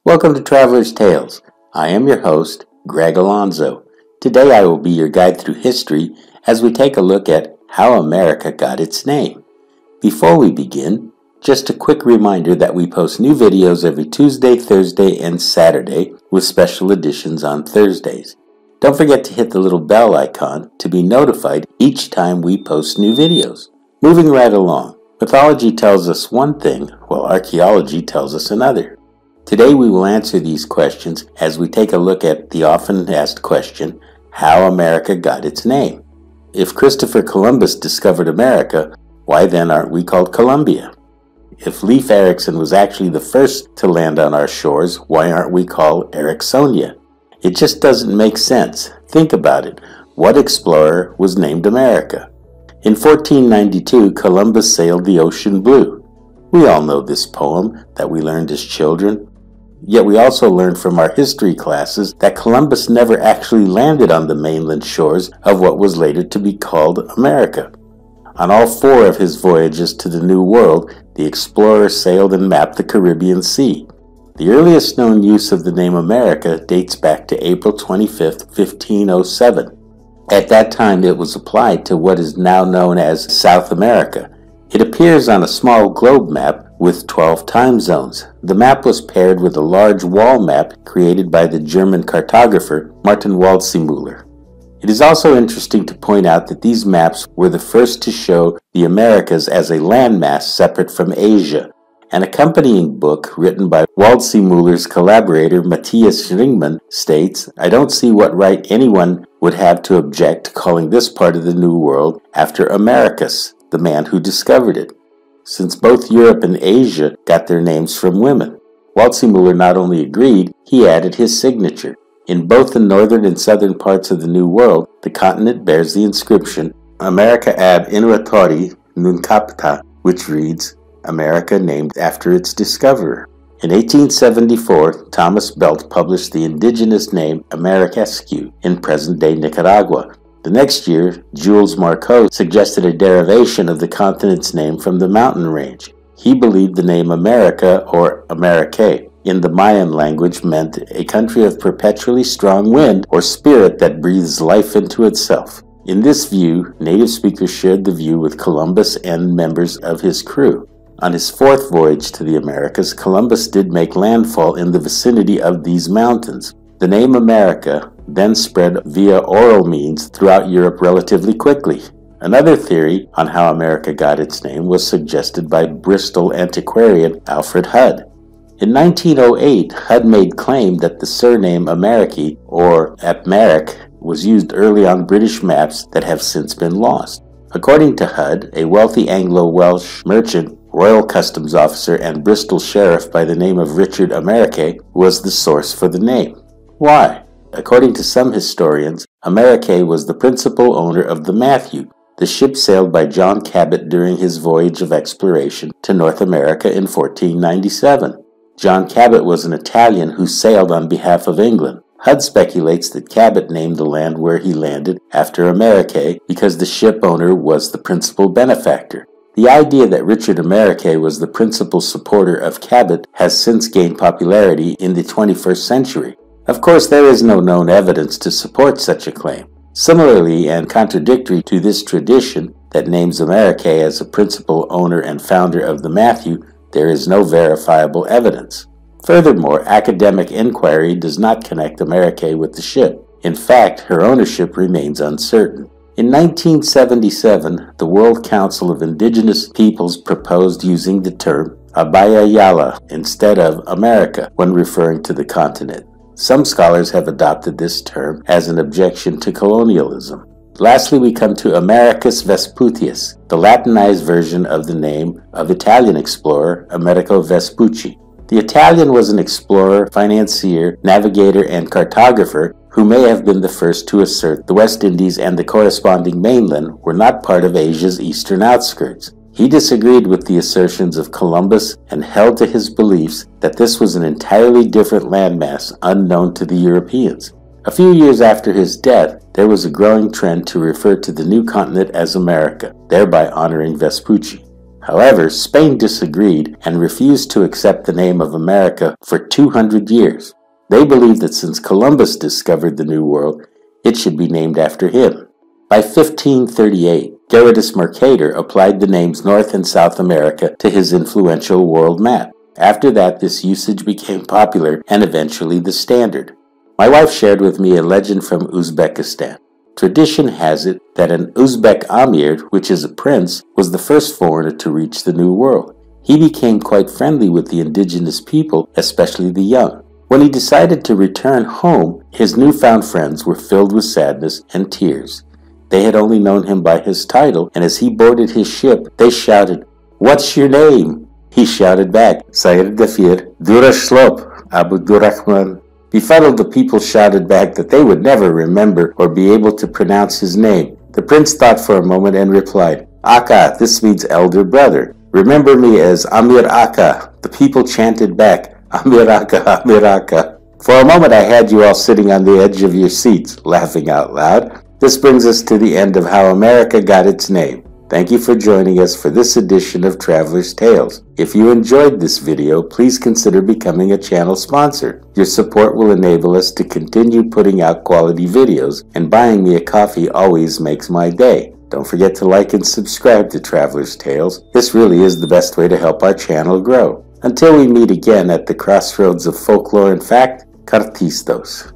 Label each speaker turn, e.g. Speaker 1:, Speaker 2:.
Speaker 1: Welcome to Traveler's Tales. I am your host, Greg Alonzo. Today I will be your guide through history as we take a look at how America got its name. Before we begin, just a quick reminder that we post new videos every Tuesday, Thursday, and Saturday with special editions on Thursdays. Don't forget to hit the little bell icon to be notified each time we post new videos. Moving right along, mythology tells us one thing while archaeology tells us another. Today we will answer these questions as we take a look at the often asked question, how America got its name. If Christopher Columbus discovered America, why then aren't we called Columbia? If Leif Erikson was actually the first to land on our shores, why aren't we called Eriksonia? It just doesn't make sense. Think about it. What explorer was named America? In 1492, Columbus sailed the ocean blue. We all know this poem that we learned as children. Yet we also learned from our history classes that Columbus never actually landed on the mainland shores of what was later to be called America. On all four of his voyages to the New World, the explorer sailed and mapped the Caribbean Sea. The earliest known use of the name America dates back to April 25, 1507. At that time, it was applied to what is now known as South America. It appears on a small globe map with 12 time zones. The map was paired with a large wall map created by the German cartographer Martin Waldseemüller. It is also interesting to point out that these maps were the first to show the Americas as a landmass separate from Asia. An accompanying book written by Waldseemüller's collaborator Matthias Ringmann states, "I don't see what right anyone would have to object to calling this part of the New World after Americus, the man who discovered it, since both Europe and Asia got their names from women." Waldseemüller not only agreed, he added his signature. In both the northern and southern parts of the New World, the continent bears the inscription, America ab innovatori nuncapta, which reads, America named after its discoverer. In 1874, Thomas Belt published the indigenous name Americescu in present-day Nicaragua. The next year, Jules Marcot suggested a derivation of the continent's name from the mountain range. He believed the name America, or Amerique, in the Mayan language meant a country of perpetually strong wind or spirit that breathes life into itself. In this view, native speakers shared the view with Columbus and members of his crew. On his fourth voyage to the Americas, Columbus did make landfall in the vicinity of these mountains. The name America then spread via oral means throughout Europe relatively quickly. Another theory on how America got its name was suggested by Bristol antiquarian Alfred HUD. In 1908, HUD made claim that the surname Americi, or Apmeric, was used early on British maps that have since been lost. According to HUD, a wealthy Anglo-Welsh merchant, royal customs officer, and Bristol sheriff by the name of Richard Amerique was the source for the name. Why? According to some historians, Amerique was the principal owner of the Matthew, the ship sailed by John Cabot during his voyage of exploration to North America in 1497. John Cabot was an Italian who sailed on behalf of England. HUD speculates that Cabot named the land where he landed after Amerique because the ship owner was the principal benefactor. The idea that Richard Amerique was the principal supporter of Cabot has since gained popularity in the 21st century. Of course, there is no known evidence to support such a claim. Similarly, and contradictory to this tradition that names Amerique as a principal owner and founder of the Matthew, there is no verifiable evidence. Furthermore, academic inquiry does not connect Amerique with the ship. In fact, her ownership remains uncertain. In 1977, the World Council of Indigenous Peoples proposed using the term Abay Ayala instead of America when referring to the continent. Some scholars have adopted this term as an objection to colonialism. Lastly, we come to Americus Vespucius, the Latinized version of the name of Italian explorer Amerigo Vespucci. The Italian was an explorer, financier, navigator, and cartographer who may have been the first to assert the West Indies and the corresponding mainland were not part of Asia's eastern outskirts. He disagreed with the assertions of Columbus and held to his beliefs that this was an entirely different landmass unknown to the Europeans. A few years after his death, there was a growing trend to refer to the new continent as America, thereby honoring Vespucci. However, Spain disagreed and refused to accept the name of America for 200 years. They believed that since Columbus discovered the New World, it should be named after him. By 1538, Gerardus Mercator applied the names North and South America to his influential world map. After that, this usage became popular and eventually the standard. My wife shared with me a legend from Uzbekistan. Tradition has it that an Uzbek Amir, which is a prince, was the first foreigner to reach the New World. He became quite friendly with the indigenous people, especially the young. When he decided to return home, his newfound friends were filled with sadness and tears. They had only known him by his title, and as he boarded his ship, they shouted, "What's your name?" He shouted back, "Sayed Gafir, Durashlop, Abu Durrahman." Befuddled, the people shouted back that they would never remember or be able to pronounce his name. The prince thought for a moment and replied, "Aka, this means elder brother. Remember me as Amir Aka." The people chanted back, "Amir Aka, Amir Aka." For a moment I had you all sitting on the edge of your seats, laughing out loud. This brings us to the end of how America got its name. Thank you for joining us for this edition of Traveler's Tales. If you enjoyed this video, please consider becoming a channel sponsor. Your support will enable us to continue putting out quality videos, and buying me a coffee always makes my day. Don't forget to like and subscribe to Traveler's Tales. This really is the best way to help our channel grow. Until we meet again at the crossroads of folklore and fact, Kartistos.